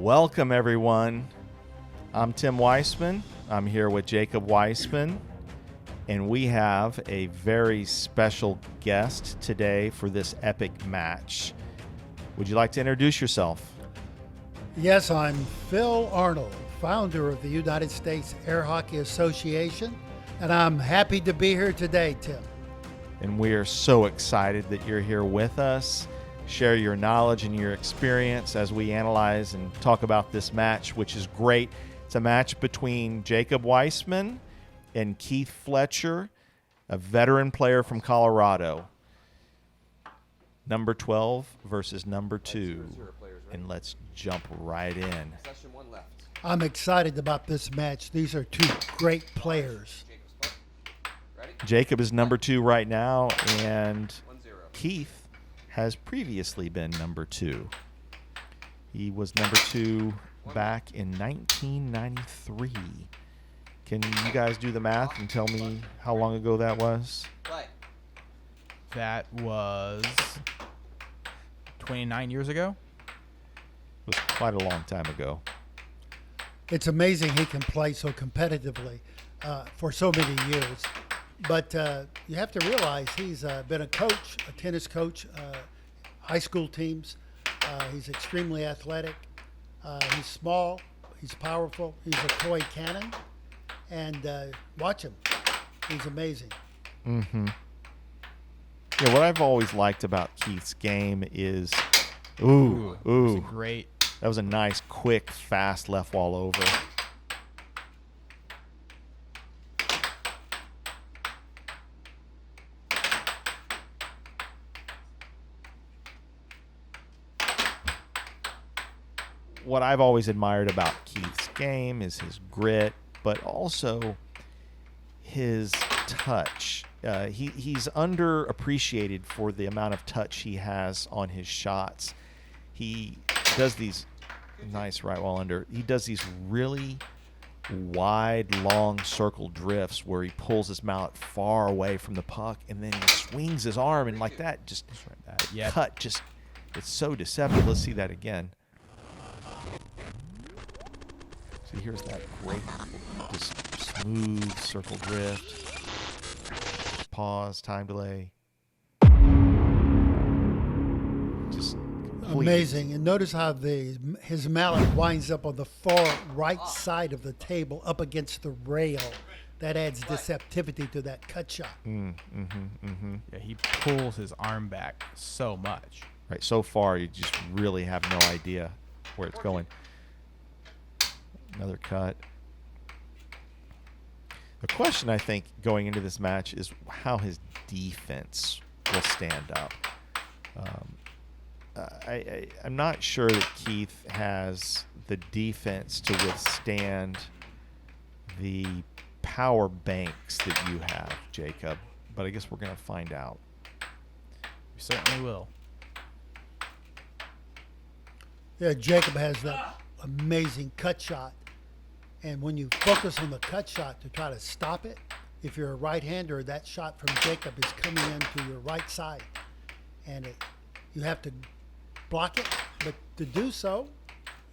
Welcome, everyone. I'm Tim Weissman. I'm here with Jacob Weissman, and we have a very special guest today for this epic match. Would you like to introduce yourself? Yes, I'm Phil Arnold, founder of the United States Air Hockey Association, and I'm happy to be here today, Tim. And we are so excited that you're here with us. Share your knowledge and your experience as we analyze and talk about this match, which is great. It's a match between Jacob Weissman and Keith Fletcher, a veteran player from Colorado. Number 12 versus number 2. And let's jump right in. I'm excited about this match. These are two great players. Jacob is number 2 right now, and Keith has previously been number 2. He was number 2 back in 1993. Can you guys do the math and tell me how long ago that was? That was 29 years ago. It was quite a long time ago. It's amazing he can play so competitively for so many years. But you have to realize he's been a coach, a tennis coach, high school teams. He's extremely athletic. He's small. He's powerful. He's a toy cannon. And watch him. He's amazing. Mm-hmm. Yeah, what I've always liked about Keith's game is, ooh. Great. That was a nice, quick, fast left wall over. What I've always admired about Keith's game is his grit, but also his touch. He's underappreciated for the amount of touch he has on his shots. He does these nice right wall under. He does these really wide, long circle drifts where he pulls his mallet far away from the puck, and then he swings his arm, and like that, just cut. Just it's so deceptive. Let's see that again. So here's that great, just smooth circle drift. Pause, time delay. Just Amazing. And notice how his mallet winds up on the far right side of the table up against the rail. That adds deceptivity to that cut shot. Yeah, he pulls his arm back so much. Right, so far you just really have no idea where it's going. Another cut. The question, I think, going into this match is how his defense will stand up. I'm not sure that Keith has the defense to withstand the power banks that you have, Jacob. But I guess we're going to find out. We certainly will. Yeah, Jacob has that amazing cut shot. And when you focus on the cut shot to try to stop it, if you're a right-hander, that shot from Jacob is coming into your right side. And you have to block it. But to do so,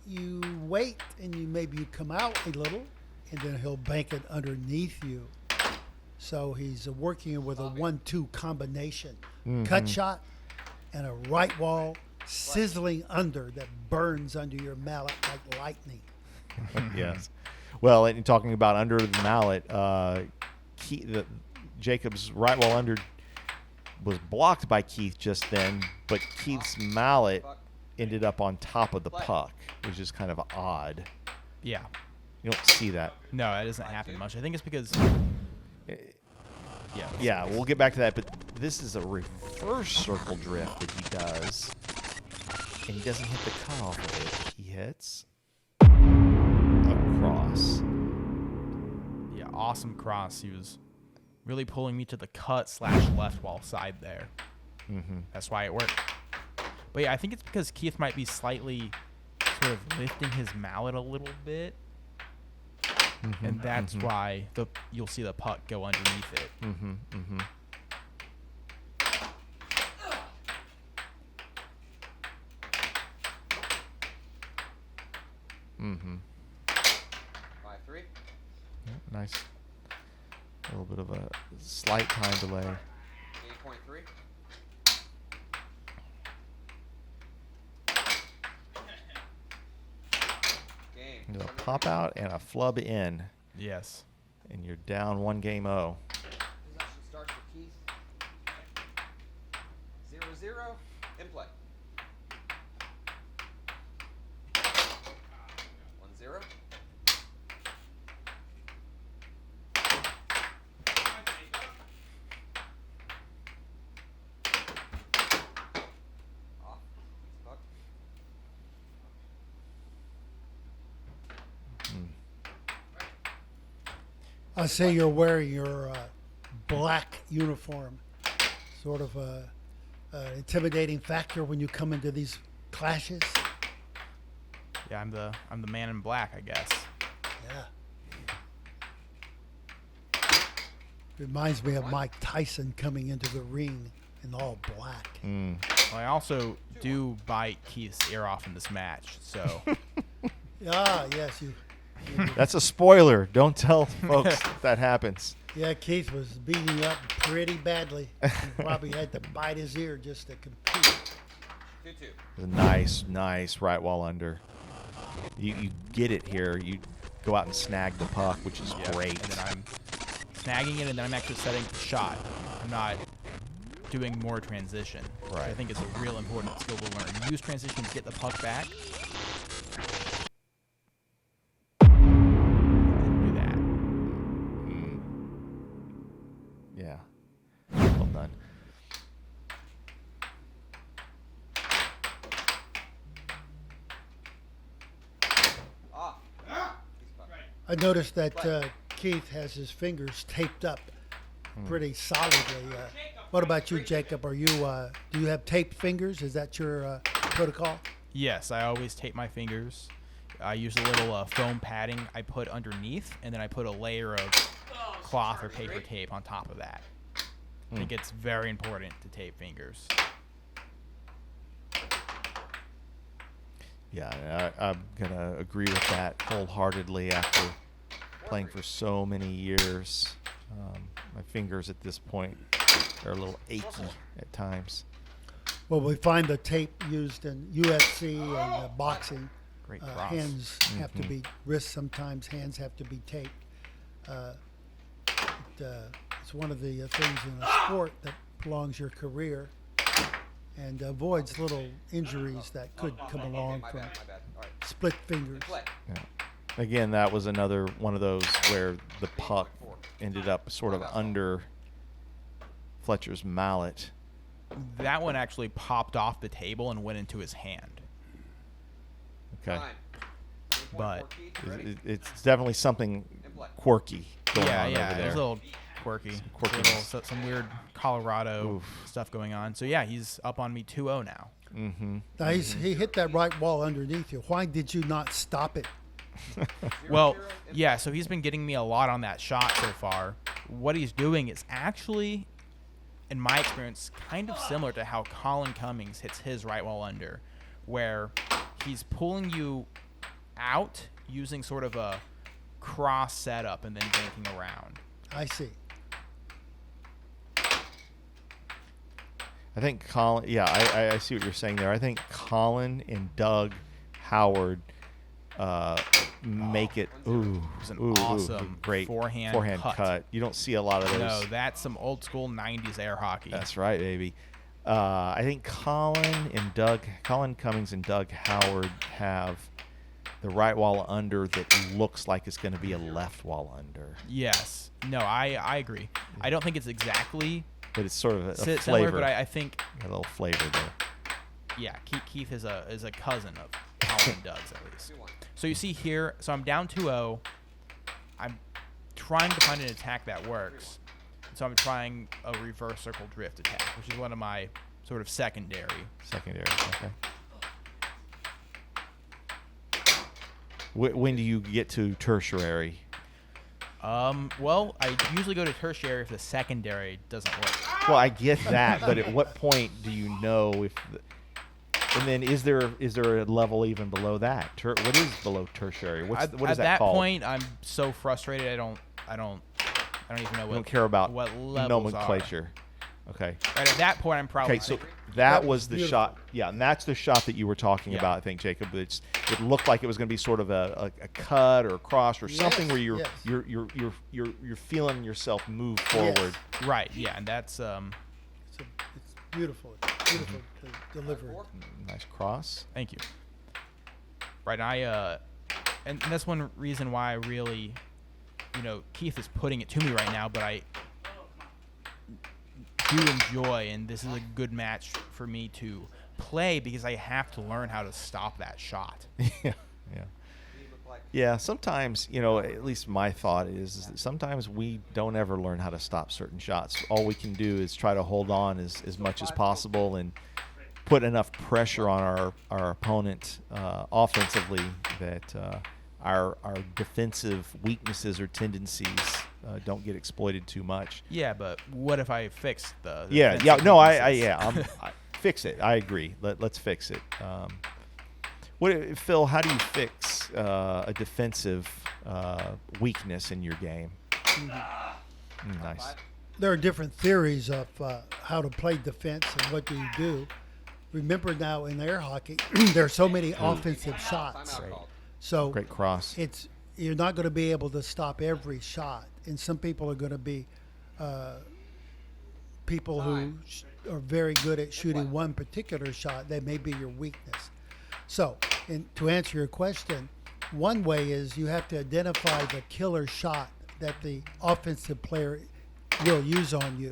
you wait and maybe you come out a little, and then he'll bank it underneath you. So he's working with a 1-2 combination. Mm-hmm. Cut shot and a right wall sizzling under that burns under your mallet like lightning. Yes. Well, and talking about under the mallet, Jacob's right wall under was blocked by Keith just then, but Keith's mallet ended up on top of the puck, which is kind of odd. Yeah. You don't see that. No, that doesn't happen much. I think it's because... Yeah, we'll get back to that, but this is a reverse circle drift that he does, and he doesn't hit the cutoff of it. He hits cross. Yeah, awesome cross. He was really pulling me to the cut/left wall side there. Mm-hmm. That's why it worked. But yeah, I think it's because Keith might be slightly sort of lifting his mallet a little bit. Mm-hmm, and that's why you'll see the puck go underneath it. Mm-hmm, mm-hmm. Mm-hmm. 5-3. Nice. A little bit of a slight time delay. Game point 3. Game. You know, a pop out and a flub in, Yes. and you're down 1-0. Possession starts for Keith. 0-0. In play. 1-0. Off. Puck. I see you're wearing your black uniform. Sort of a intimidating factor when you come into these clashes. Yeah, I'm the man in black, I guess. Yeah. Reminds me of Mike Tyson coming into the ring in all black. Mm. Well, I also do bite Keith's ear off in this match, so Yes, you. That's a spoiler. Don't tell folks that happens. Yeah, Keith was beating you up pretty badly. He probably had to bite his ear just to compete. 2-2. Nice right wall under. You get it here. You go out and snag the puck, which is yeah. great. And then I'm snagging it, and then I'm actually setting the shot. I'm not doing more transition. Which I Right. think is a real important skill to learn. Use transition to get the puck back. And then do that. Yeah. Well done. Off. Keith's puck. I noticed that Keith has his fingers taped up pretty solidly. What about you, Jacob? Are you do you have taped fingers? Is that your protocol? Yes, I always tape my fingers. I use a little foam padding I put underneath, and then I put a layer of cloth or paper tape on top of that. I think it's very important to tape fingers. Yeah, I'm going to agree with that wholeheartedly after playing for so many years. My fingers at this point are a little achy at times. Well, we find the tape used in UFC and boxing. Great cross. Hands have to be, wrists sometimes, hands have to be taped. It's one of the things in a sport that prolongs your career and avoids little injuries that could come along My from bad. All right. split fingers. Play. Yeah. Again, that was another one of those where the puck ended up sort of under Fletcher's mallet. That one actually popped off the table and went into his hand. Okay. Time. Game point But for Keith. Ready? It's definitely something In play. quirky going Yeah, on yeah, over it was there. a little quirky. quirkiness. Some weird Colorado Oof. stuff going on. So yeah, he's up on me 2-0 now. Mm-hmm. Now he hit that right wall underneath you. Why did you not stop it? Well, 0-0 in yeah, so he's been getting me a lot on that shot so far. What he's doing is actually, in my experience, kind of similar to how Colin Cummings hits his right wall under, where he's pulling you out using sort of a cross setup and then banking around. I see. I think Colin. Yeah, I see what you're saying there. I think Colin and Doug Howard make it. Ooh, It was an ooh, awesome great forehand cut. You don't see a lot of those. No, that's some old school 90s air hockey. That's right, baby. I think Colin Cummings and Doug Howard have the right wall under that looks like it's going to be a left wall under, Yes. No, I agree. I don't think it's exactly but it's sort of a similar, flavor, but I think, a little flavor there. yeah, Keith is a cousin of Colin and Doug's at least. 2-1. So you see here, so I'm down 2-0. I'm trying to find an attack that works. So I'm trying a reverse circle drift attack, which is one of my sort of secondary. Secondary. Okay. When do you get to tertiary? Well, I usually go to tertiary if the secondary doesn't work. Well, I get that, but at what point do you know if And then is there a level even below that? What is below tertiary? What is At that that called? point, I'm so frustrated. I don't even know I don't care about what levels nomenclature. Okay. Right at that point, I'm probably Okay, so thinking, that was the beautiful. shot. Yeah, and that's the shot that you were talking Yeah. about, I think, Jacob. It looked like it was going to be sort of a cut or a cross or something where yes. you're feeling yourself move forward. right? Yeah, and that's It's beautiful. It's beautiful delivery. Nice cross. thank you. Right, and that's one reason why I really, Keith is putting it to me right now, but I do enjoy, and this is a good match for me to play because I have to learn how to stop that shot. Yeah. Yeah, sometimes, at least my thought is that sometimes we don't ever learn how to stop certain shots. All we can do is try to hold on as much as possible and put enough pressure on our opponent offensively that our defensive weaknesses or tendencies don't get exploited too much. Yeah, but what if I fix the Yeah, defensive no, weaknesses? I fix it. I agree. Let's fix it. Phil, how do you fix a defensive weakness in your game? Nice. There are different theories of how to play defense and what do you do. Remember now in air hockey, there are so many offensive shots. Timeout called. So Great cross. you're not going to be able to stop every shot, and some people are going to be people who are very good at shooting one particular shot. They may be your weakness. So, to answer your question, one way is you have to identify the killer shot that the offensive player will use on you,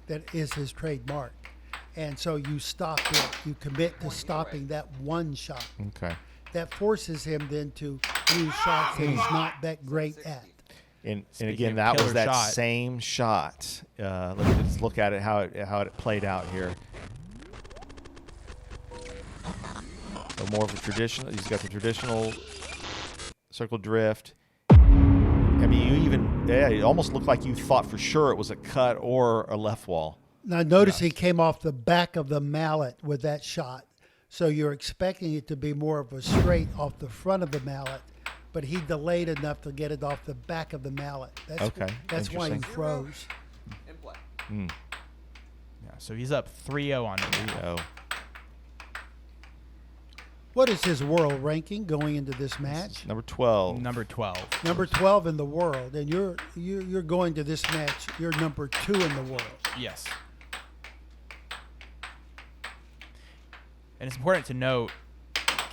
that is his trademark. And so you stop it. You commit to stopping that one shot. Okay. That forces him then to use shots that he's not that great at. And Speaking again, of that was killer that shot. same shot. Let's look at it how it played out here. So more of a traditional. He's got the traditional circle drift. I mean, it almost looked like you thought for sure it was a cut or a left wall. Now notice he came off the back of the mallet with that shot. So you're expecting it to be more of a straight off the front of the mallet, but he delayed enough to get it off the back of the mallet. That's Okay, That's why he interesting. froze. In play. Yeah, so he's up 3-0 on me. Oh, What is his world ranking going into this match? number 12. Number 12. Number 12 in the world, and you're going to this match. You're number 2 in the world. Yes. And it's important to note,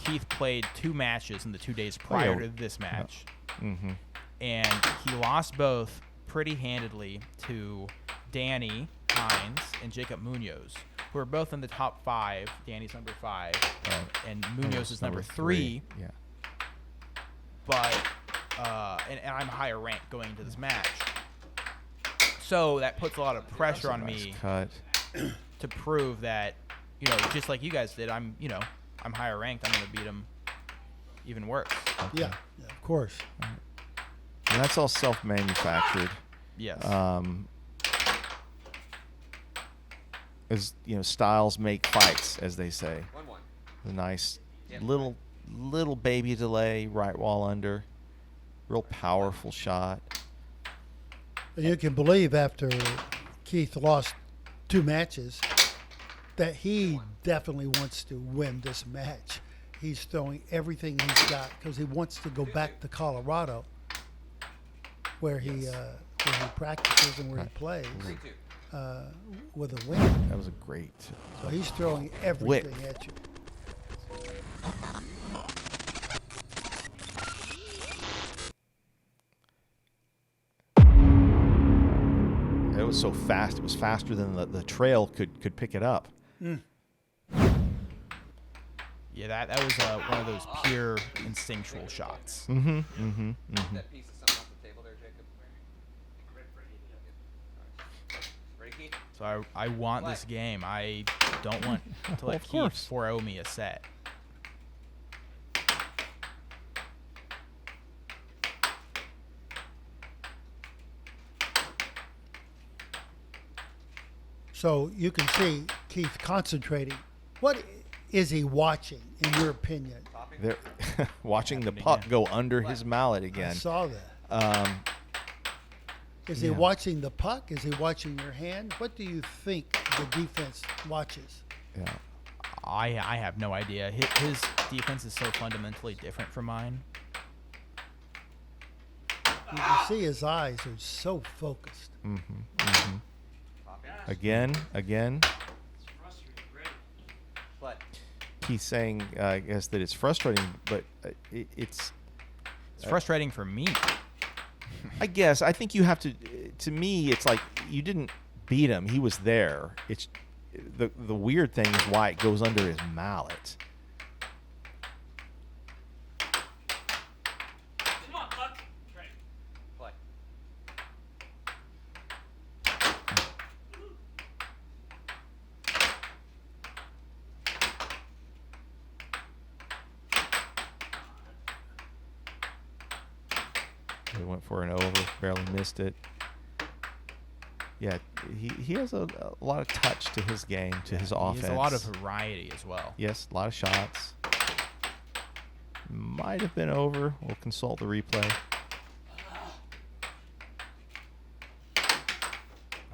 Keith played 2 matches in the 2 days prior to this match. Mm-hmm. And he lost both pretty handedly to Danny Hines and Jacob Munoz, who are both in the top 5. Danny's number 5, and Munoz is number 3. Yeah. But and I'm higher ranked going into this match. So that puts a lot of pressure on Nice me cut. to prove that, just like you guys did, I'm higher ranked. I'm going to beat him even worse. Yeah, of course. And that's all self-manufactured. Yes. As styles make fights, as they say. 1-1. A nice little baby delay, right wall under. Real powerful shot. And you can believe after Keith lost 2 matches that he definitely wants to win this match. He's throwing everything he's got because he wants to go back to Colorado where he practices and where he plays 3-2. with a win. That was a great. So he's throwing everything at you. It was so fast. It was faster than the trail could pick it up. Yeah, that was one of those pure instinctual shots. Mm-hmm. That piece of something off the table there, Jacob. Ready, Keith? So I want this game. I don't want to let Of Keith course. 4-0 me a set. So you can see Keith concentrating. What is he watching, in your opinion? Topping. They're watching the Happened puck again. go under his mallet I again. saw that. Is he yeah. watching the puck? Is he watching your hand? What do you think the defense watches? Yeah. I have no idea. His defense is so fundamentally different from mine. You can see his eyes are so focused. Topping. Again. Play. He's saying, I guess, that it's frustrating, but it's. It's frustrating for me. I guess I think you have to. To me, it's like you didn't beat him; he was there. It's the weird thing is why it goes under his mallet. Come on, Buck. Right. Play. He went for an over, barely missed it. Yeah, he has a lot of touch to his game, to his offense. He has a lot of variety as well. Yes, a lot of shots. Might have been over. We'll consult the replay.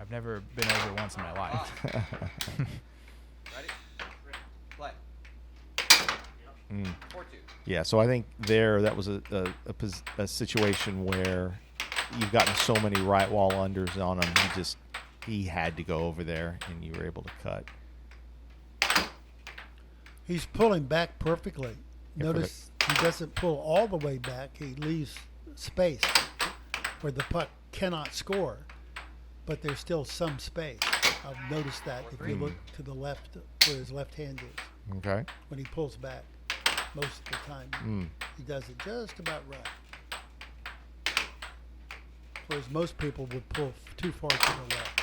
I've never been over once in my life. Ready? Play. Mm. 4-2. Yeah, so I think that was a situation where you've gotten so many right wall unders on him. He had to go over there, and you were able to cut. He's pulling back perfectly. Yeah, Notice he doesn't pull all the way back. He leaves space where the puck cannot score, but there's still some space. I've noticed that if you look to the left where his left hand is. Okay. When he pulls back, most of the time, he does it just about right. Whereas most people would pull too far to the left.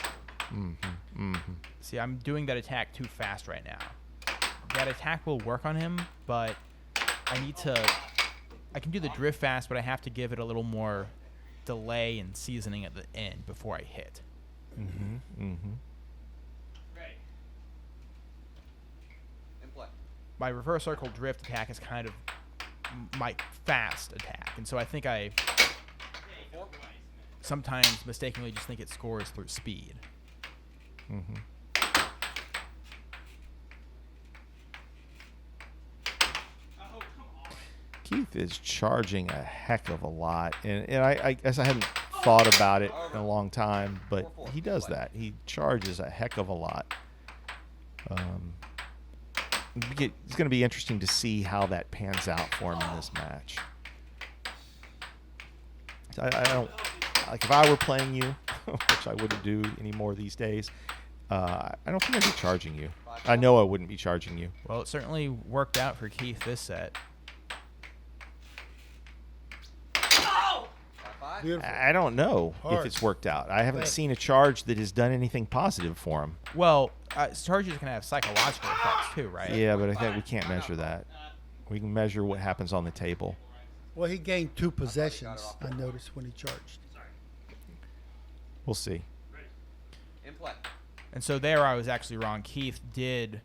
See, I'm doing that attack too fast right now. That attack will work on him, but I can do the drift fast, but I have to give it a little more delay and seasoning at the end before I hit. Right. In play. My reverse circle drift attack is kind of my fast attack, and so I think I Four. sometimes mistakenly just think it scores through speed. Oh, come on. Keith is charging a heck of a lot, and I guess I hadn't thought about it in a long time, but he does that. He charges a heck of a lot. It's going to be interesting to see how that pans out for him in this match. I don't like if I were playing you, which I wouldn't do anymore these days. I don't think I'd be charging you. I know I wouldn't be charging you. Well, it certainly worked out for Keith this set. Oh! 5-5. Beautiful. I don't know if Hard. it's worked out. I haven't Right. seen a charge that has done anything positive for him. Well, charges can have psychological effects too, right? Yeah, but I think we can't measure that. We can measure what happens on the table. Well, he gained 2 possessions, I noticed, when he charged. We'll see. In play. And so there I was actually wrong. Keith did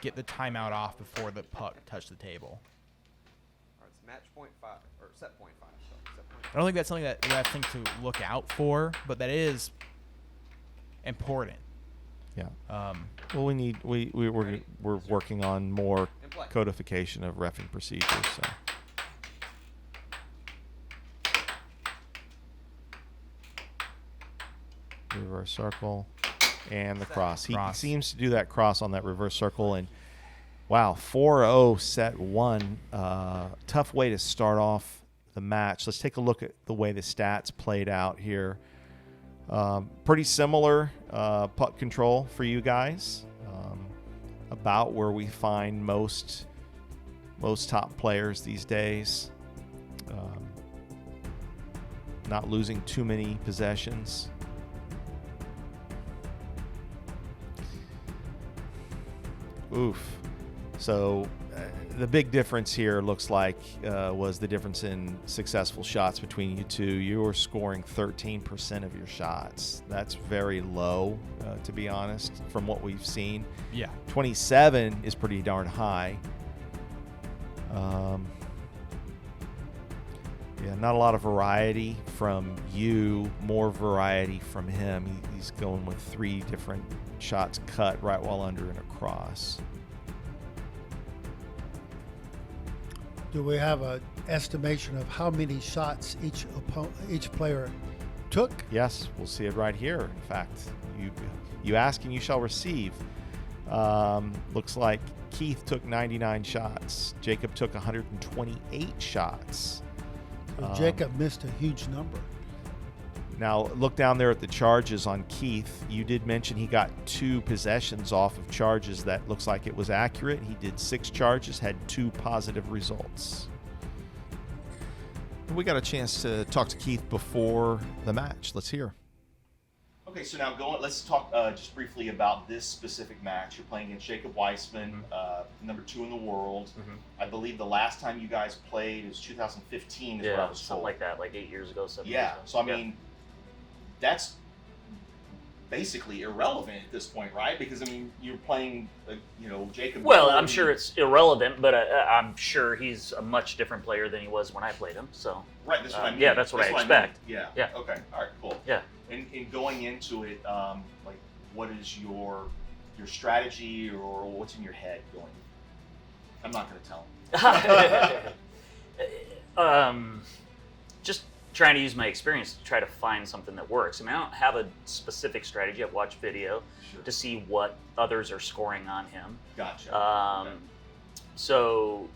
get the timeout off before the puck touched the table. All right, it's match point 5 or set point 5. Sorry, set point I don't think that's something that we have to think to look out for, but that is important. Yeah. Um, We're working on more In play. codification of reffing procedures. So. Reverse circle and the cross. He Cross. seems to do that cross on that reverse circle, and wow, 4-0 set 1. Tough way to start off the match. Let's take a look at the way the stats played out here. Pretty similar puck control for you guys. About where we find most top players these days. Not losing too many possessions. Oof. So the big difference here looks like was the difference in successful shots between you two. You were scoring 13% of your shots. That's very low, to be honest, from what we've seen. Yeah. 27 is pretty darn high. Yeah, not a lot of variety from you, more variety from him. He's going with 3 different shots cut right while under and across. Do we have an estimation of how many shots each player took? Yes, we'll see it right here. In fact, you ask and you shall receive. Looks like Keith took 99 shots. Jacob took 128 shots. So Jacob missed a huge number. Now, look down there at the charges on Keith. You did mention he got 2 possessions off of charges. That looks like it was accurate. He did 6 charges, had 2 positive results. We got a chance to talk to Keith before the match. Let's hear. Okay, so now let's talk just briefly about this specific match. You're playing against Jacob Weissman, number 2 in the world. I believe the last time you guys played is 2015 is what I was told. Something like that, like 8 years ago, 7 years Yeah, ago. so I mean, that's basically irrelevant at this point, right? Because I mean, you're playing, Jacob. Well, I'm sure it's irrelevant, but I'm sure he's a much different player than he was when I played him. So Right, that's what I mean. yeah, that's what I expect. Yeah. Yeah. Okay. All right. Cool. Yeah. And going into it, like, what is your strategy or what's in your head going? I'm not going to tell him. Just trying to use my experience to try to find something that works. I mean, I don't have a specific strategy. I've watched video to see what others are scoring on him. Gotcha. Okay. So,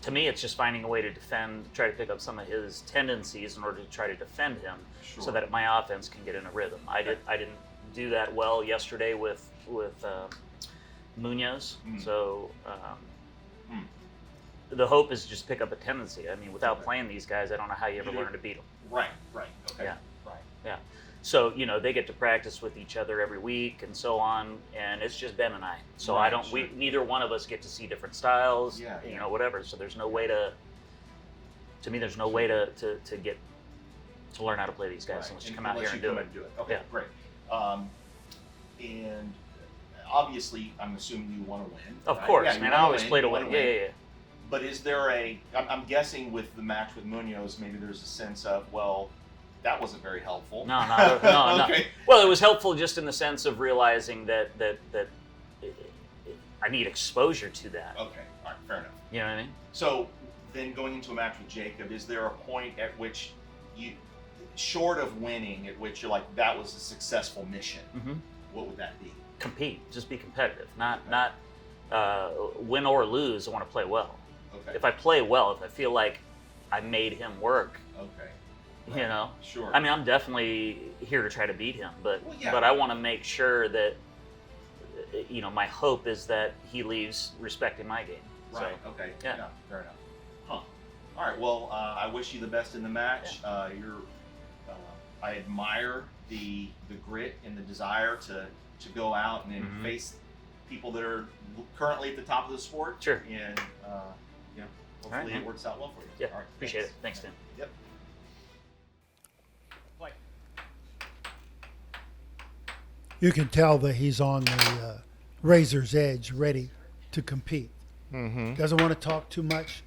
to me, it's just finding a way to defend, try to pick up some of his tendencies in order to try to defend him, so that my offense can get in a rhythm. I didn't do that well yesterday with Munoz. So. The hope is just pick up a tendency. I mean, without playing these guys, I don't know how you ever learn to beat them. Right. Okay. Yeah. Right. Yeah. So, they get to practice with each other every week and so on, and it's just Ben and I. So Right, neither one of us get to see different styles, Yeah. Whatever. So there's no way to me, there's no way to get to learn how to play these guys unless you come out here and do it. Okay, Yeah. great. And obviously, I'm assuming you want to win. Of right? course, Yeah, man. you I wanna always play to you win. wanna Yeah. But is there I'm guessing with the match with Munoz, maybe there's a sense of, well, that wasn't very helpful. No. Okay. Well, it was helpful just in the sense of realizing that I need exposure to that. Okay, all right, fair enough. You know what I mean? So then going into a match with Jacob, is there a point at which you, short of winning, at which you're like, that was a successful mission? What would that be? Compete. Just be competitive. Not win or lose. I want to play well. Okay. If I play well, if I feel like I made him work, Okay. Sure. I mean, I'm definitely here to try to beat him, but Well, yeah. but I want to make sure that my hope is that he leaves respecting my game. Right. So, Okay. Yeah. Fair enough. Huh. All right. Well, I wish you the best in the match. I admire the grit and the desire to go out and face people that are currently at the top of the sport. Sure. And hopefully right, it works out well for you. Yeah. All right. Appreciate it. Thanks, Tim. Yep. Play. You can tell that he's on the razor's edge, ready to compete. Doesn't want to talk too much.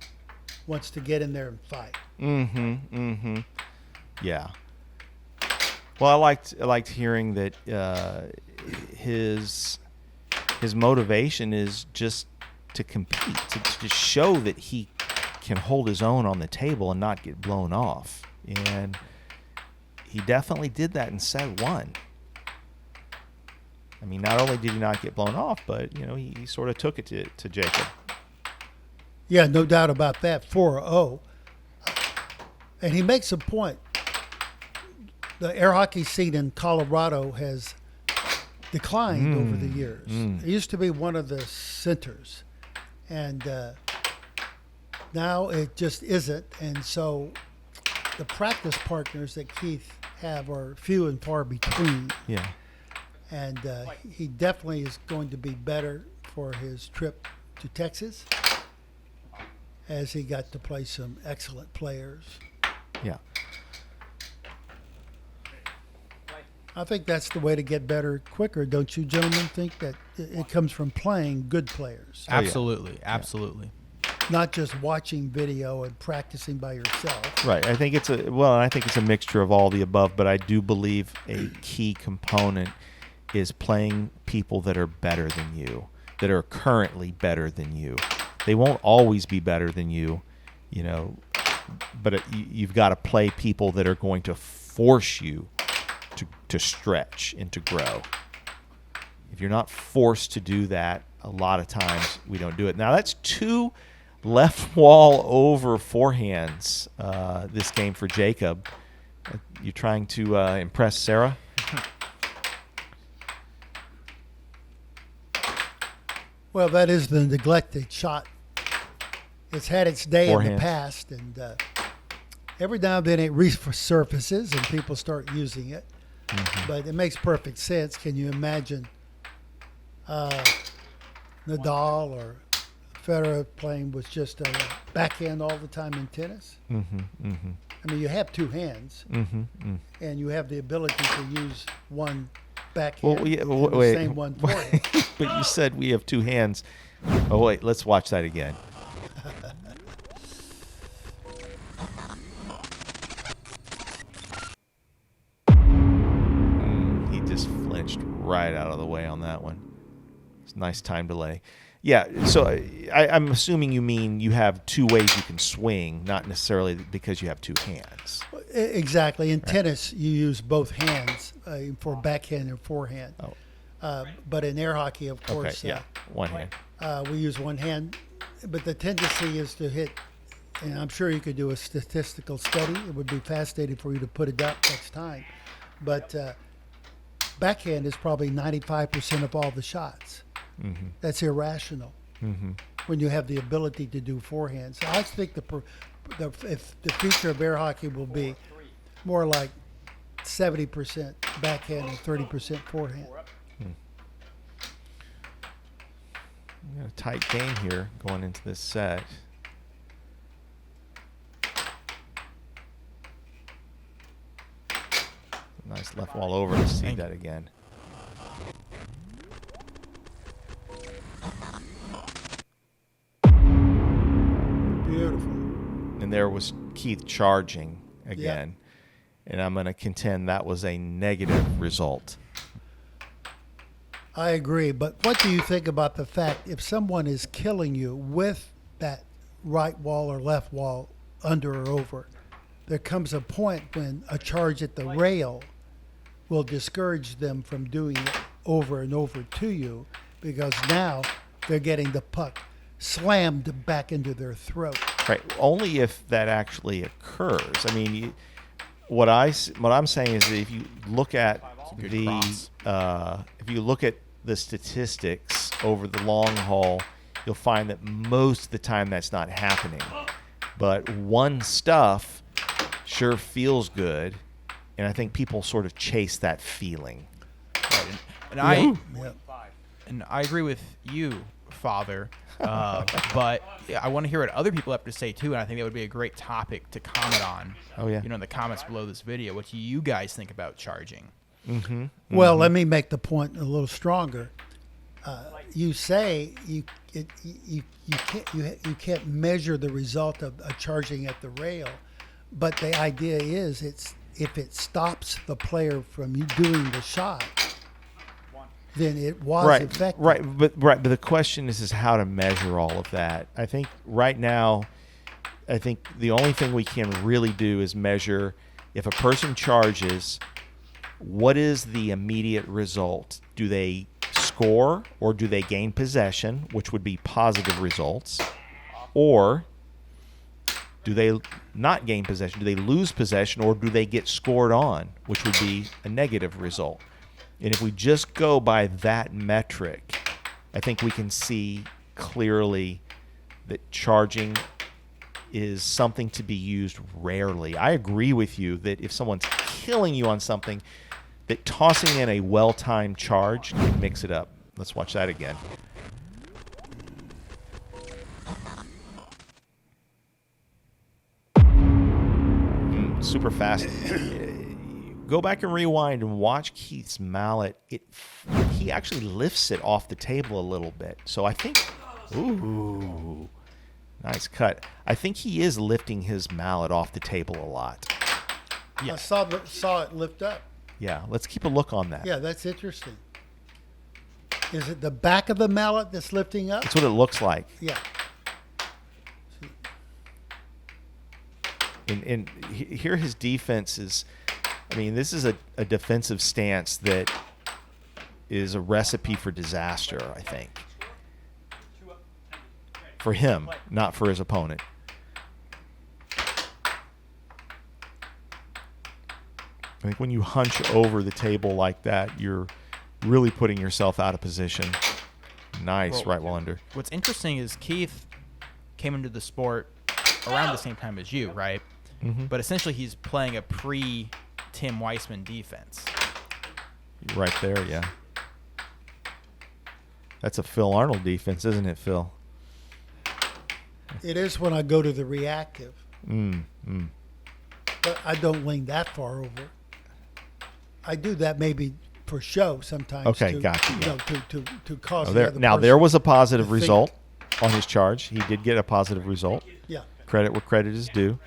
Wants to get in there and fight. Yeah. Well, I liked hearing that his motivation is just to compete, to show that he can hold his own on the table and not get blown off. And he definitely did that in set 1. I mean, not only did he not get blown off, but he sort of took it to Jacob. Yeah, no doubt about that. 4-0. And he makes a point. The air hockey scene in Colorado has declined over the years. It used to be one of the centers, and now it just isn't. And so the practice partners that Keith have are few and far between. Yeah. And he definitely is going to be better for his trip to Texas, as he got to play some excellent players. Yeah. I think that's the way to get better quicker. Don't you gentlemen think that it comes from playing good players, Oh, yeah. Absolutely, absolutely. not just watching video and practicing by yourself? Right. I think it's a mixture of all the above, but I do believe a key component is playing people that are better than you, that are currently better than you. They won't always be better than you, but you've got to play people that are going to force you to stretch and to grow. If you're not forced to do that, a lot of times we don't do it. Now, that's 2 left wall over forehands this game for Jacob. You're trying to impress Sarah? Well, that is the neglected shot. It's had its day in Forehand. the past, and every now and then it resurfaces and people start using it. Mm-hmm. But it makes perfect sense. Can you imagine Nadal or Federer playing with just a backhand all the time in tennis? Mm-hmm. Mm-hmm. I mean, you have 2 hands, Mm-hmm. Mm-hmm. and you have the ability to use one backhand Well, yeah, and the wait. same one forehand. But you said we have 2 hands. Oh, wait. Let's watch that again. He just flinched right out of the way on that one. It's a nice time delay. Yeah, so I'm assuming you mean you have 2 ways you can swing, not necessarily because you have 2 hands. Exactly. In tennis, you use both hands for backhand and forehand. Oh. But in air hockey, of Okay, course, yeah, 1 hand. we use one hand. But the tendency is to hit, and I'm sure you could do a statistical study. It would be fascinating for you to put it up next time. But backhand is probably 95% of all the shots. Mm-hmm. That's irrational Mm-hmm. when you have the ability to do forehand. So I think if the future of air hockey will be more like 70% backhand and 30% forehand. We got a tight game here going into this set. Nice left wall over to see that again. Beautiful. And there was Keith charging again. And I'm going to contend that was a negative result. I agree. But what do you think about the fact if someone is killing you with that right wall or left wall under or over, there comes a point when a charge at the rail will discourage them from doing it over and over to you, because now they're getting the puck slammed back into their throat. Right. Only if that actually occurs. I mean, what I'm saying is that if you look at if you look at the statistics over the long haul, you'll find that most of the time that's not happening. But one stuff sure feels good, and I think people sort of chase that feeling. Right. Yeah. And I agree with you, Father. But yeah, I want to hear what other people have to say too, and I think that would be a great topic to comment on. Oh, yeah. In the comments below this video, what do you guys think about charging? Mm-hmm. Well, let me make the point a little stronger. You say you can't measure the result of charging at the rail, but the idea is if it stops the player from doing the shot, then it was effective. But the question is how to measure all of that. I think right now, the only thing we can really do is measure if a person charges, what is the immediate result? Do they score or do they gain possession, which would be positive results? Or do they not gain possession? Do they lose possession or do they get scored on, which would be a negative result? And if we just go by that metric, I think we can see clearly that charging is something to be used rarely. I agree with you that if someone's killing you on something, that tossing in a well-timed charge can mix it up. Let's watch that again. super fast. Go back and rewind and watch Keith's mallet. He actually lifts it off the table a little bit. So I think, ooh, nice cut. I think he is lifting his mallet off the table a lot. Yeah. I saw it lift up. Yeah, let's keep a look on that. Yeah, that's interesting. Is it the back of the mallet that's lifting up? That's what it looks like. Yeah. And here his defense is, I mean, this is a defensive stance that is a recipe for disaster, I think. For him, not for his opponent. I think when you hunch over the table like that, you're really putting yourself out of position. Nice, right well under. What's interesting is Keith came into the sport around the same time as you, right? Mm-hmm. But essentially he's playing a pre-Tim Weissman defense. Right there, yeah. That's a Phil Arnold defense, isn't it, Phil? It is when I go to the reactive. Mm. But I don't lean that far over. I do that maybe for show sometimes. Okay, to, gotcha, You yeah. know, to cause Oh, the there, other now, person there was a positive to think. result on his charge. He did get a positive result. Yeah. Credit where credit is due.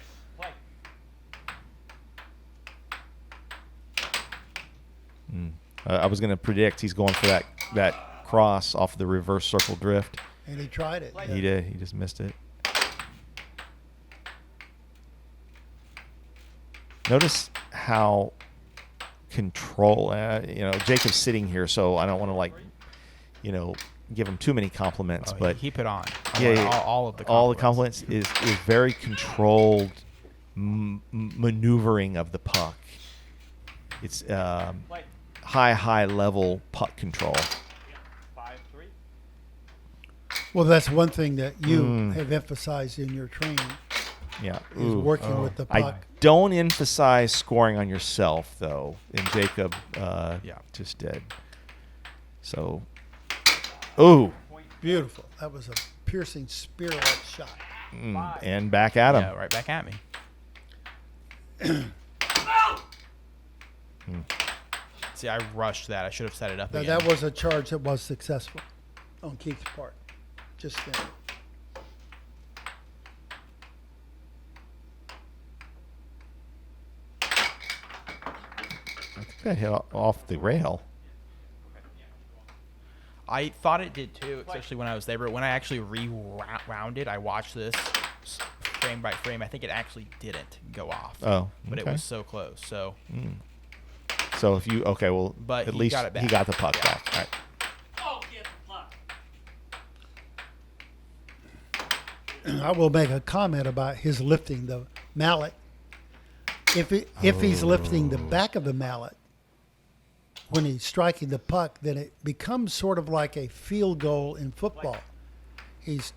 I was going to predict he's going for that cross off the reverse circle drift. And he tried it. He did. He just missed it. Notice how Jacob's sitting here, so I don't want to give him too many compliments, but keep it on. All of the compliments. all the compliments is very controlled maneuvering of the puck. It's high level puck control. 5-3. Well, that's one thing that you have emphasized in your training Yeah, is working with the I puck. don't emphasize scoring on yourself, though, and Jacob just did. So, Beautiful. That was a piercing spear-like shot. and back at him. Yeah, right back at me. See, I rushed that. I should have set it up Now, again. that was a charge that was successful on Keith's part. Just then. I think that hit off the rail. I thought it did too, especially when I was there. But when I actually rewound it, I watched this frame by frame. I think it actually didn't go off. Oh, But it okay. was so close. So So if you But at he least got it back. he got the puck back. All right. Oh, get the puck. I will make a comment about his lifting the mallet. If he's lifting the back of the mallet when he's striking the puck, then it becomes sort of like a field goal in football. He's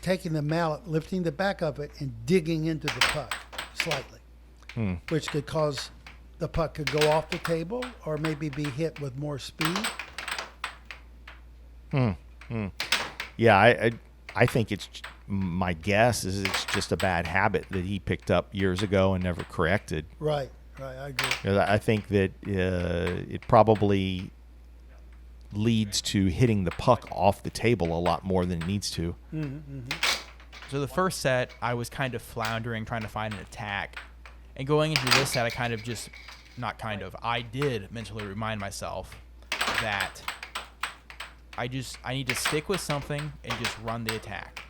taking the mallet, lifting the back of it, and digging into the puck slightly, which could cause the puck could go off the table or maybe be hit with more speed. Yeah, I think my guess is it's just a bad habit that he picked up years ago and never corrected. Right, I agree. 'Cause I think that it probably leads to hitting the puck off the table a lot more than it needs to. So the first set, I was kind of floundering, trying to find an attack. And going into this set, I did mentally remind myself that I need to stick with something and just run the attack.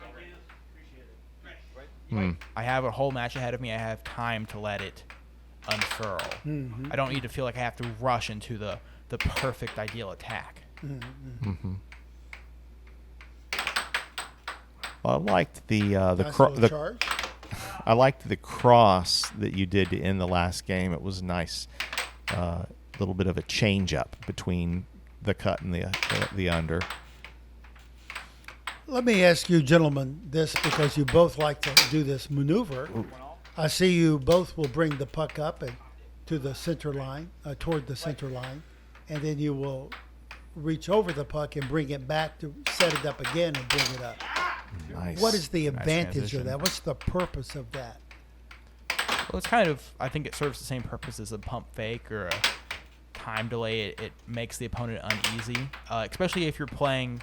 I have a whole match ahead of me. I have time to let it unfurl. I don't need to feel like I have to rush into the perfect ideal attack. Well, I liked the Nice little charge. I liked the cross that you did to end the last game. It was a nice little bit of a change up between the cut and the under. Let me ask you, gentlemen, this because you both like to do this maneuver. I see you both will bring the puck up and to the center line, toward the center line, and then you will reach over the puck and bring it back to set it up again and bring it up. Nice. What is the Nice advantage transition. of that? What's the purpose of that? Well, it's kind of, I think it serves the same purpose as a pump fake or a time delay. It makes the opponent uneasy, especially if you're playing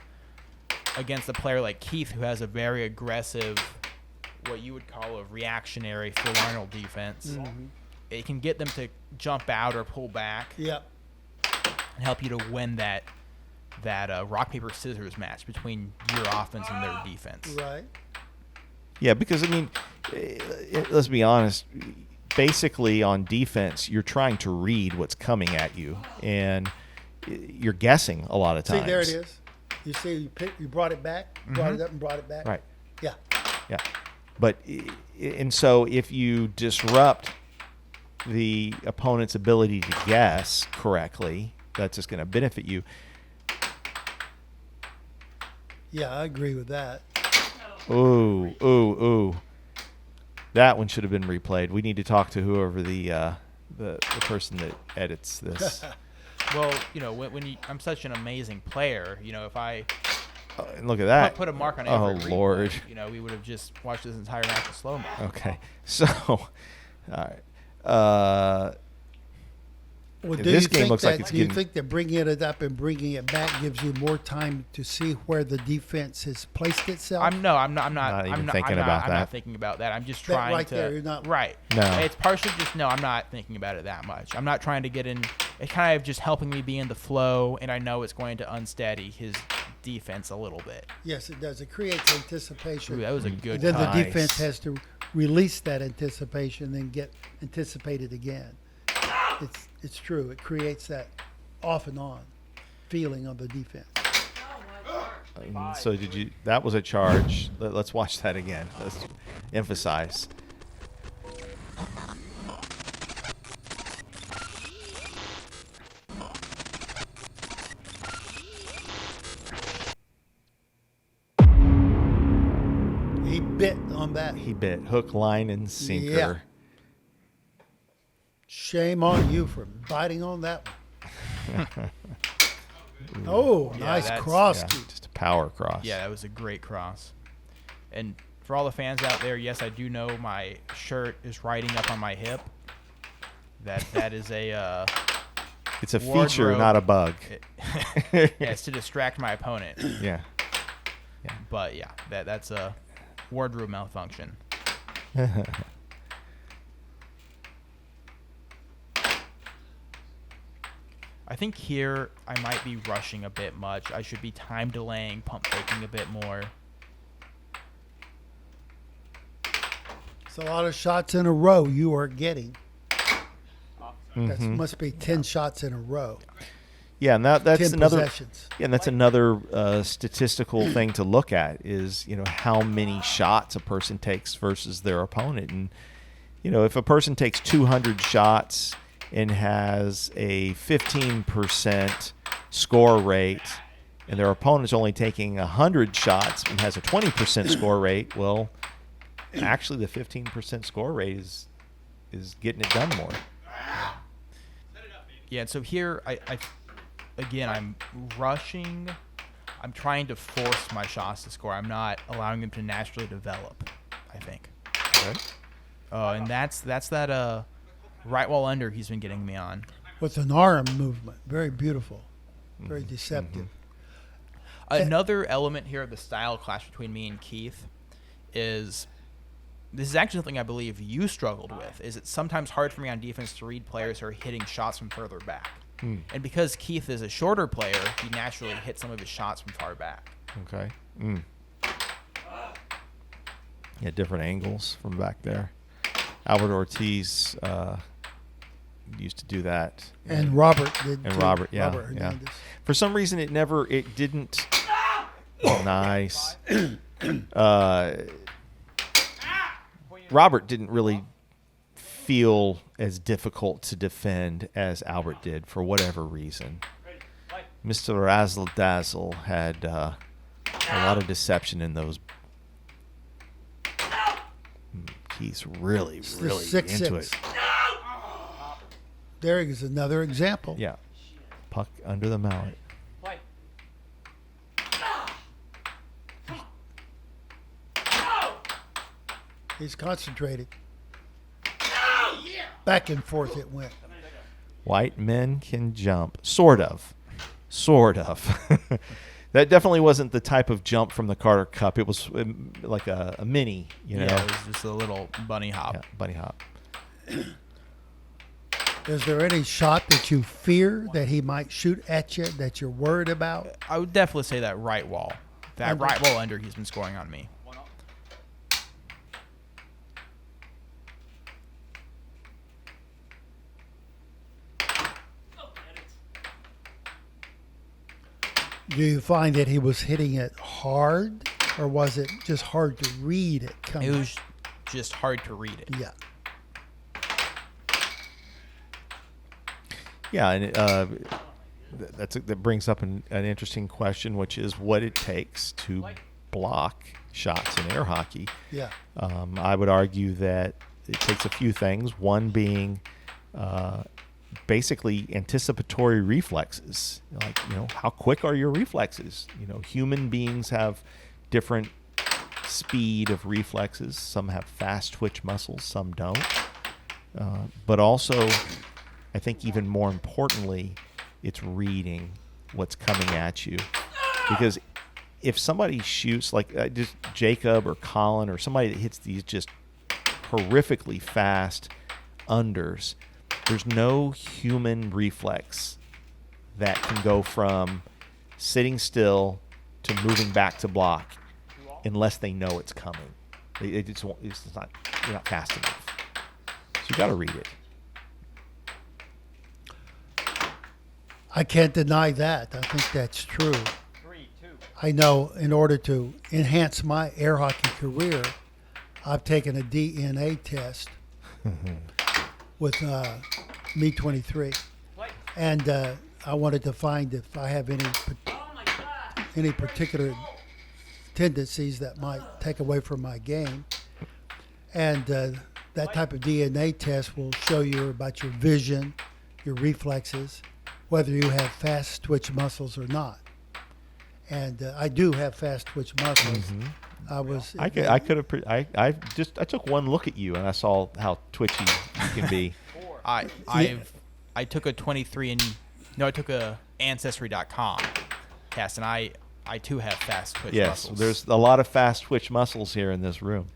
against a player like Keith, who has a very aggressive, what you would call a reactionary Phil Arnold defense. Mm-hmm. It can get them to jump out or pull back Yep. and help you to win that rock, paper, scissors match between your offense and their defense. Right. Yeah, because, I mean, let's be honest. Basically, on defense, you're trying to read what's coming at you, and you're guessing a lot of times. See, there it is. You see, you brought it back, brought it up and brought it back. Right. Yeah. Yeah. But, and so if you disrupt the opponent's ability to guess correctly, that's just going to benefit you. Yeah, I agree with that. Ooh. That one should have been replayed. We need to talk to whoever the person that edits this. Well, when I'm such an amazing player, if I And look at that. put a mark on Oh, every Lord. replay, we would have just watched this entire match in slow-mo. Okay. So, all right. Well, This game looks like it's do you getting- think that bringing it up and bringing it back gives you more time to see where the defense has placed itself? I'm not thinking about I'm that. not thinking about that. I'm just That trying right to. there, you're not- right. No. It's partially just no. I'm not thinking about it that much. I'm not trying to get in. It's kind of just helping me be in the flow, and I know it's going to unsteady his defense a little bit. Yes, it does. It creates anticipation. Ooh, that was a good. then the cut. Nice. defense has to release that anticipation and get anticipated again. It's true. It creates that off and on feeling of the defense. So that was a charge. Let's watch that again. Let's emphasize. He bit on that. He bit hook, line, and sinker. Yeah. Shame on you for biting on that one. Oh, Yeah, nice that's- cross Yeah, kick. just a power cross. Yeah, that was a great cross. And for all the fans out there, yes, I do know my shirt is riding up on my hip. That is a It's a feature, wardrobe. not a bug. yeah, it's to distract my opponent. Yeah. But yeah, that's a wardrobe malfunction. I think here I might be rushing a bit much. I should be time delaying, pump faking a bit more. It's a lot of shots in a row you are getting. That Mm-hmm. must be 10 shots in a row. Yeah, and that's 10 another. possessions. Yeah, and that's another statistical thing to look at is how many shots a person takes versus their opponent, and if a person takes 200 shots and has a 15% score rate, and their opponent's only taking 100 shots and has a 20% score rate, well, actually the 15% score rate is getting it done more. Yeah, and so here I'm rushing. I'm trying to force my shots to score. I'm not allowing them to naturally develop, I think. Okay. And that's that right wall under he's been getting me on. With an arm movement. Very beautiful. Very deceptive. Another element here of the style clash between me and Keith is this is actually something I believe you struggled with. Is it's sometimes hard for me on defense to read players who are hitting shots from further back. And because Keith is a shorter player, he naturally hits some of his shots from far back. Okay. Yeah, different angles from back there. Albert Ortiz used to do that. And Robert did And too. Robert, yeah, Robert yeah. Hernandez. For some reason, it didn't. Nice. Robert didn't really feel as difficult to defend as Albert did for whatever reason. Mr. Razzle Dazzle had a lot of deception in those. He's really, It's the really 6'6". into it. There is another example. Yeah. Puck under the mallet. Play. He's concentrated. back and forth it went. White men can jump. Sort of. That definitely wasn't the type of jump from the Carter Cup. It was like a mini, you know. Yeah, it was just a little bunny hop. Yeah, bunny hop. Is there any shot that you fear that he might shoot at you that you're worried about? I would definitely say that right wall. That Under. right wall under he's been scoring on me. Do you find that he was hitting it hard, or was it just hard to read it coming? It was just hard to read it. Yeah. Yeah, and that brings up an interesting question, which is what it takes to block shots in air hockey. Yeah. I would argue that it takes a few things. One being basically anticipatory reflexes. Like, you know, how quick are your reflexes? You know, human beings have different speed of reflexes. Some have fast twitch muscles, some don't. But also, I think even more importantly, it's reading what's coming at you. Because if somebody shoots, like just Jacob or Colin or somebody that hits these just horrifically fast unders, there's no human reflex that can go from sitting still to moving back to block unless they know it's coming. They just won't, it's not, you're not fast enough. So you got to read it. I can't deny that. I think that's true. 3, 2. I know in order to enhance my air hockey career, I've taken a DNA test with Me-23. And I wanted to find if I have any particular tendencies that might take away from my game. And that type of DNA test will show you about your vision, your reflexes, whether you have fast twitch muscles or not. And I do have fast twitch muscles. Mm-hmm. I took one look at you and I saw how twitchy you can be. I took a 23 and I took a Ancestry.com test, and I too have fast twitch Yes, muscles. there's a lot of fast twitch muscles here in this room.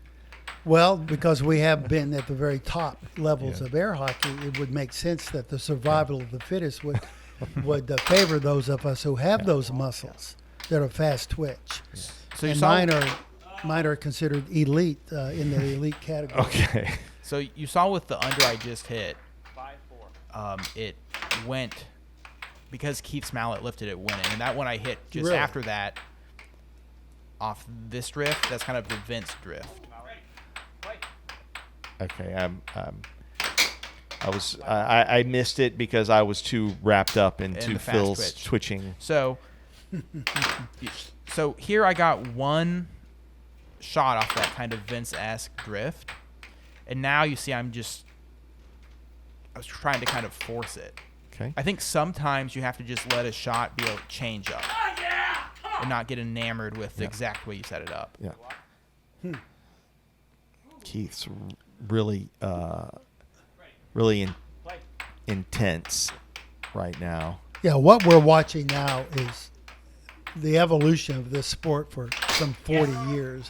Well, because we have been at the very top levels Yeah. of air hockey, it would make sense that the survival of the fittest would favor those of us who have those muscles that are fast twitch. So you And saw mine are considered elite in the elite category. Okay. So you saw with the under I just hit, 5, 4. it went because Keith's mallet lifted it winning, and that one I hit just Really? after that off this drift. That's kind of the Vince drift. Okay. I missed it because I was too wrapped up into the fast Phil's twitch. twitching. So here I got one shot off that kind of Vince-esque drift, and now you see I was trying to kind of force it. Okay. I think sometimes you have to just let a shot be able to change up and not get enamored with the exact way you set it up. Yeah. Keith's really, intense right now. Yeah, what we're watching now is the evolution of this sport for some 40 years.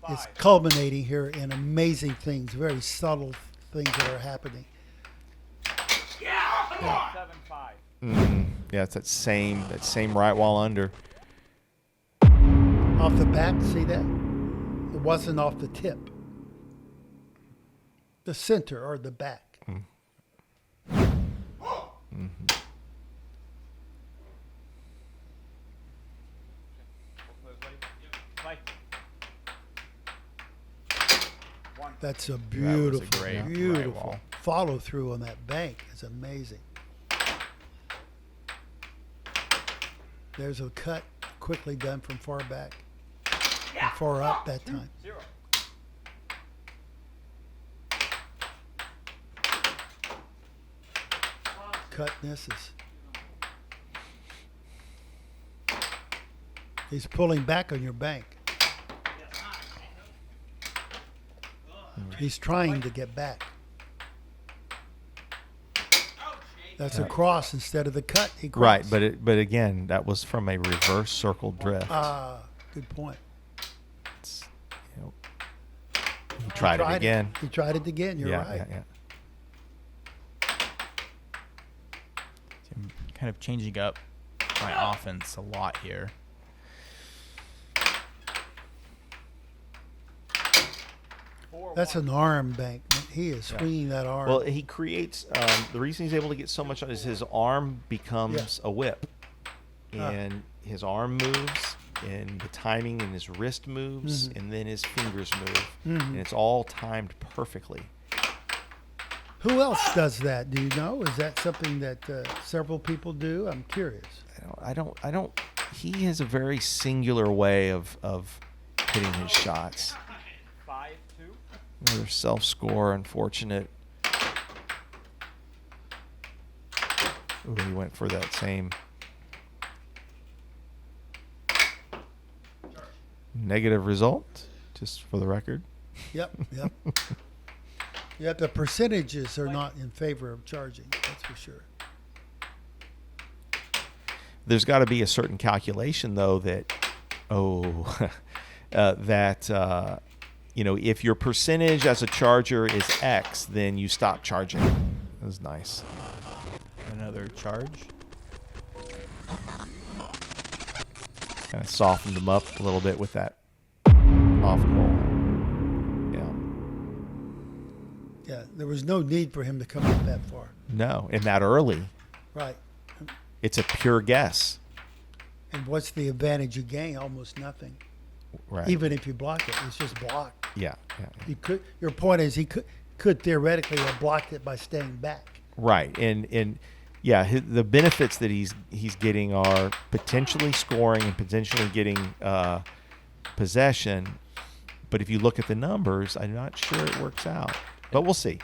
It's culminating here in amazing things, very subtle things that are happening. 7, 5. Yeah, it's that same right wall under. Off the back, see that? It wasn't off the tip. The center or the back. That's a beautiful, great right beautiful wall. follow through on that bank. It's amazing. There's a cut quickly done from far back and far up that time. 0. Cut misses. He's pulling back on your bank. He's trying to get back. That's a cross instead of the cut. He Right, crossed. but again, that was from a reverse circle drift. Good point. It's, you know, he tried it again. He tried it again. You're right. Yeah. I'm kind of changing up my offense a lot here. That's an arm bank. He is swinging that arm. Well, he creates. The reason he's able to get so much on is his arm becomes a whip, and his arm moves, and the timing in his wrist moves, and then his fingers move, and it's all timed perfectly. Who else does that? Do you know? Is that something that several people do? I'm curious. I don't. He has a very singular way of hitting his shots. 5-2. Another self-score, unfortunate. Ooh, he went for that same negative result, just for the record. Yep. The percentages are not in favor of charging. That's for sure. There's got to be a certain calculation, though, that, if your percentage as a charger is X, then you stop charging. That was nice. Another charge. Kind of softened them up a little bit with that off goal. Yeah, there was no need for him to come up that far. No, and that early. Right. It's a pure guess. And what's the advantage you gain? Almost nothing. Right. Even if you block it, it's just blocked. Yeah. You could. Your point is he could theoretically have blocked it by staying back. Right. And the benefits that he's getting are potentially scoring and potentially getting possession. But if you look at the numbers, I'm not sure it works out. But we'll see.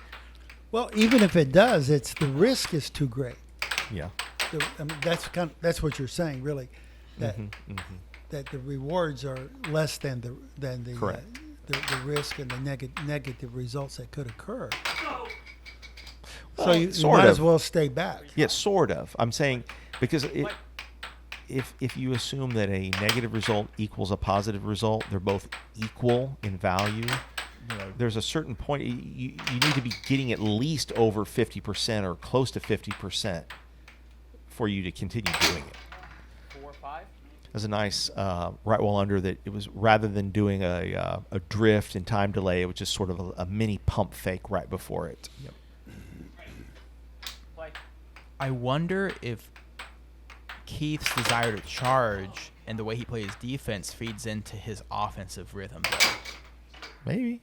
Well, even if it does, the risk is too great. Yeah. I mean, that's what you're saying, really. That that the rewards are less than the Correct. The risk and the negative results that could occur. So you might as well stay back. Yeah, sort of. I'm saying because if you assume that a negative result equals a positive result, they're both equal in value. There's a certain point you need to be getting at least over 50% or close to 50% for you to continue doing it. 4-5. There's a nice right well under that. It was rather than doing a drift and time delay, it was just sort of a mini pump fake right before it. Yep. Play. I wonder if Keith's desire to charge and the way he plays defense feeds into his offensive rhythm, though, Maybe.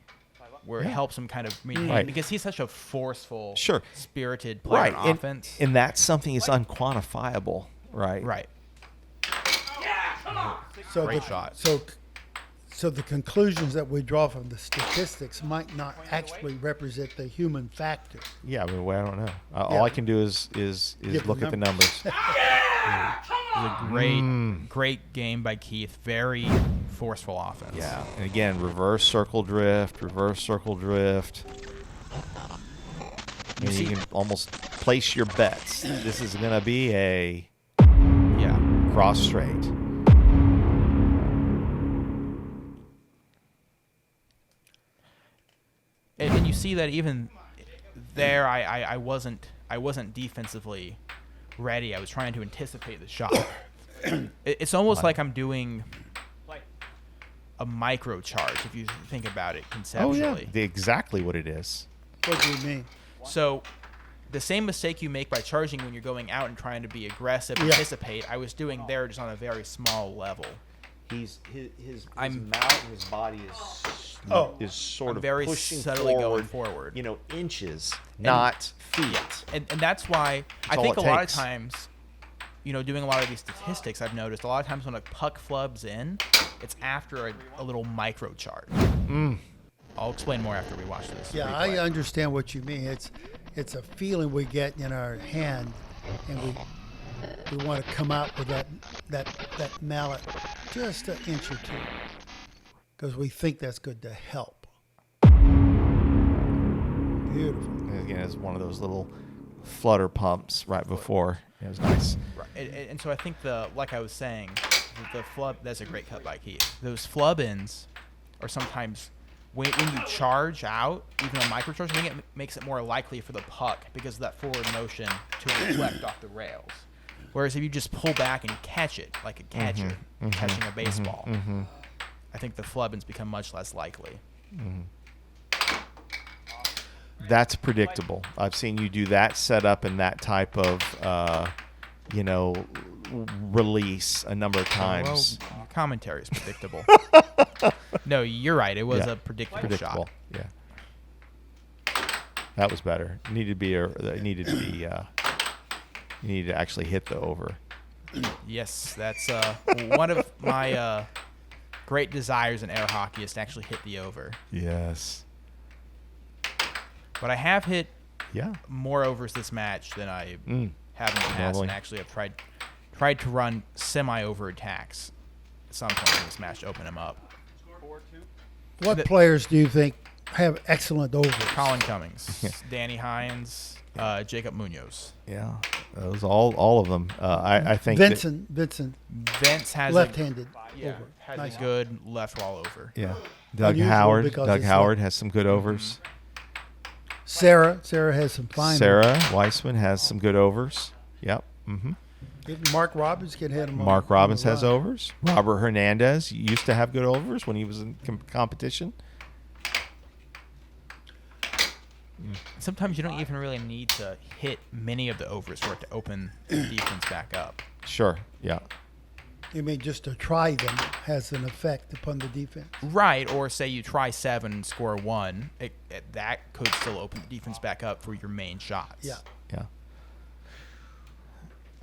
where it helps him kind of Right. because he's such a forceful, Sure. spirited player Right. on offense. And that's something that's unquantifiable, right? Right. So Great shot. So the conclusions that we draw from the statistics might not actually represent the human factor. Yeah, I mean, I don't know. All I can do is Get the look at the numbers. It was a great game by Keith. Very forceful offense. Yeah, and again, reverse circle drift. And you can almost place your bets. This is going to be a cross straight. And you see that even there, I wasn't defensively ready. I was trying to anticipate the shot. It's almost like I'm doing Play. a micro charge if you think about it Oh conceptually. yeah, exactly what it is. What do you mean? So the same mistake you make by charging when you're going out and trying to be aggressive, Yeah. anticipate, I was doing there just on a very small level. His I'm- mouth and his body is sort I'm of very pushing subtly going forward. forward. Inches, not feet. And that's why I all think it a lot of takes. times, doing a lot of these statistics, I've noticed a lot of times when a puck flubs in, it's after a little micro charge. I'll explain more after we watch this. Yeah, replay. I understand what you mean. It's a feeling we get in our hand, and we want to come out with that mallet just an inch or two, because we think that's good to help. Beautiful. And again, it's one of those little flutter pumps right before. It was nice. Right. And so I think like I was saying, the flub, that's a great cut by Keith. Those flub ins are sometimes, when you charge out, even a micro charge, I think it makes it more likely for the puck because of that forward motion to reflect off the rails. Whereas if you just pull back and catch it, like a catcher catching a baseball, I think the flub ins become much less likely. That's predictable. I've seen you do that setup and that type of, release a number of times. Well, commentary is predictable. No, you're right. It was a predictable shot. Yeah. That was better. You needed to actually hit the over. Yes, that's one of my great desires in air hockey is to actually hit the over. Yes. But I have hit Yeah. more overs this match than I have in the past, Normally. and actually have tried to run semi-over attacks at some point in this match to open them up. 4-2. What players do you think have excellent overs? Colin Cummings, Danny Hines, Jacob Munoz. Yeah. Those all of them. I think Vincent Vince has left-handed a over. has Nice. a good left wall over. Yeah. Doug Unusual Howard. because Doug it's Howard has some good overs. Sarah has some fine. Sarah Weissman has some good overs. Yep. Mark Robbins can hit them. Mark Robbins has overs. Robert Hernandez used to have good overs when he was in competition. Sometimes you don't even really need to hit many of the overs for it to open the defense back up. Sure. Yeah. You mean just to try them has an effect upon the defense? Right, or say you try 7 and score 1, that could still open the defense back up for your main shots. Yeah. Yeah.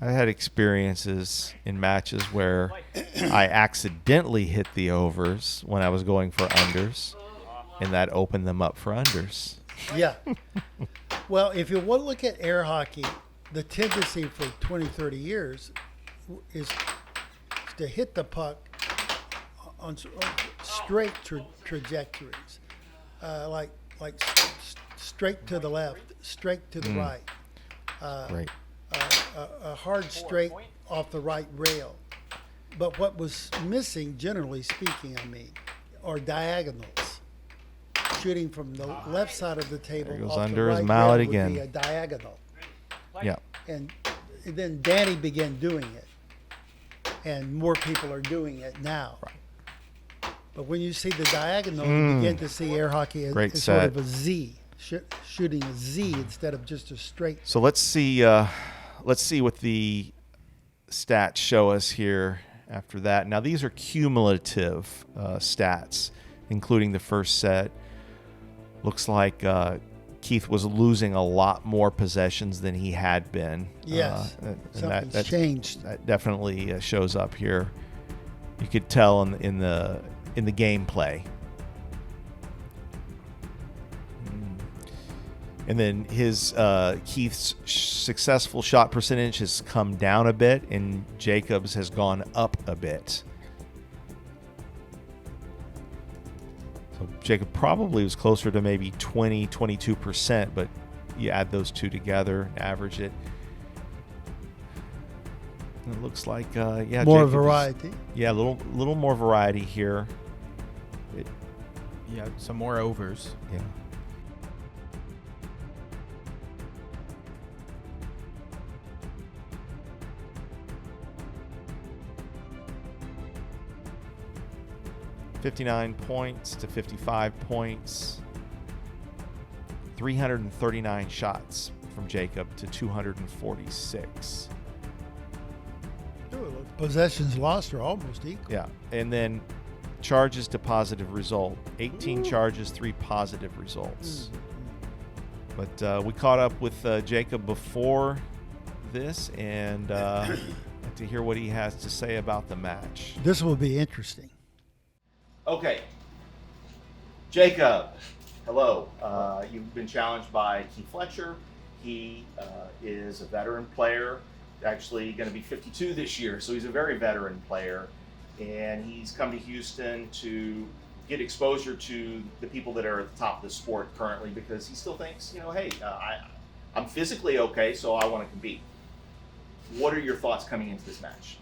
I had experiences in matches where I accidentally hit the overs when I was going for unders, and that opened them up for unders. Yeah. Well, if you want to look at air hockey, the tendency for 20, 30 years is to hit the puck on straight trajectories, like straight to the left, straight to the right, Right. a hard straight off the right rail. But what was missing, generally speaking, are diagonals. Shooting from the left side of the table There goes off under the his right mallet rail would again. be a diagonal. Yeah. And then Danny began doing it, and more people are doing it now. Right. But when you see the diagonal, you begin to see air hockey as Great sort set. of a Z, shooting a Z instead of just a straight. So let's see what the stats show us here after that. Now these are cumulative stats, including the first set. Looks like Keith was losing a lot more possessions than he had been. Yes, and something's changed. That definitely shows up here. You could tell in the gameplay. And then his Keith's successful shot percentage has come down a bit, and Jacob's has gone up a bit. So Jacob probably was closer to maybe 20, 22%, but you add those two together and average it. And it looks like More Jacob is- variety. yeah, a little more variety here. Yeah, some more overs. Yeah. $59 points to 55 points. 339 shots from Jacob to 246. Possessions lost are almost equal. Yeah. And then charges to positive result. 18 charges, 3 positive results. But we caught up with Jacob before this, and to hear what he has to say about the match. This will be interesting. Okay. Jacob, hello. You've been challenged by Keith Fletcher. He is a veteran player, actually going to be 52 this year, so he's a very veteran player. And he's come to Houston to get exposure to the people that are at the top of the sport currently, because he still thinks, hey, I'm physically okay, so I want to compete. What are your thoughts coming into this match?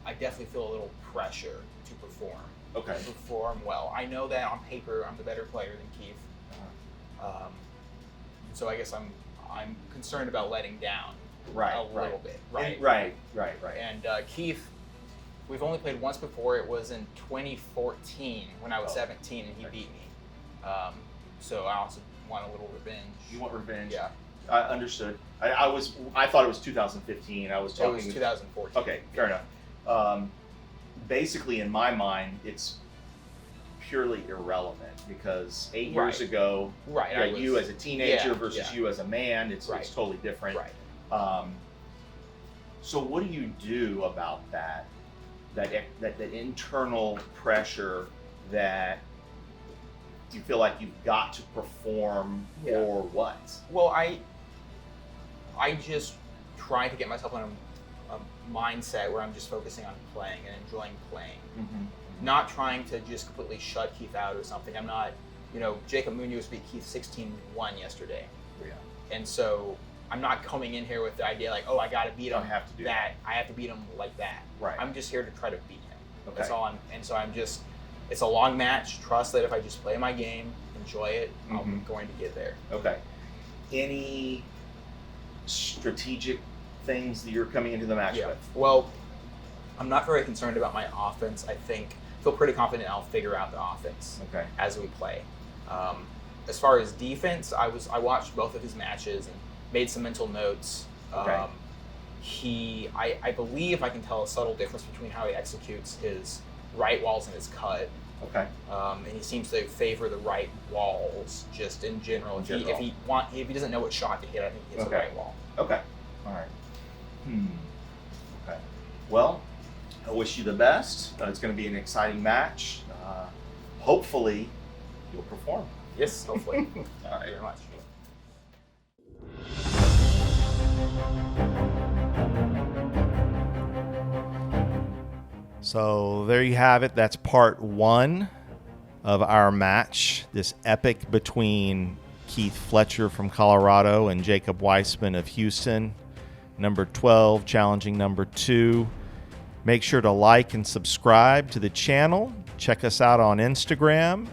I definitely feel a little pressure to perform. Okay. To perform well. I know that on paper I'm the better player than Keith. So I guess I'm concerned about letting down a little bit. Right. Right. And Keith, we've only played once before. It was in 2014 when I was 17 and he beat me. So I also want a little revenge. You want revenge? Yeah. I understood. I thought it was 2015. I was talking. It was 2014. Okay, fair enough. Basically, in my mind, it's purely irrelevant because 8 years ago, you as a teenager versus you as a man, it's totally different. Right. So what do you do about that internal pressure that you feel like you've got to perform or what? Well, I just try to get myself in a mindset where I'm just focusing on playing and enjoying playing. Mm-hmm. Not trying to just completely shut Keith out or something. I'm not, Jacob Munoz beat Keith 16-1 yesterday. Yeah. And so I'm not coming in here with the idea like, I got to beat him. I have to do that. I have to beat him like that. Right. I'm just here to try to beat him. Okay. That's all it's a long match. Trust that if I just play my game, enjoy it, I'm going to get there. Okay. Any strategic things that you're coming into the match with? Well, I'm not very concerned about my offense. I feel pretty confident I'll figure out the offense as we play. As far as defense, I watched both of his matches and made some mental notes. Okay. I believe I can tell a subtle difference between how he executes his right walls and his cut. Okay. And he seems to favor the right walls just in general. If he doesn't know what shot to hit, I think he hits the right wall. Okay. All right. Okay. Well, I wish you the best. It's going to be an exciting match. Hopefully, you'll perform. Yes, hopefully. All right. Thank you very much. So there you have it. That's part one of our match. This epic between Keith Fletcher from Colorado and Jacob Weissman of Houston. Number 12 challenging number 2. Make sure to like and subscribe to the channel. Check us out on Instagram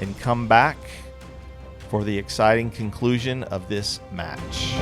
and come back for the exciting conclusion of this match.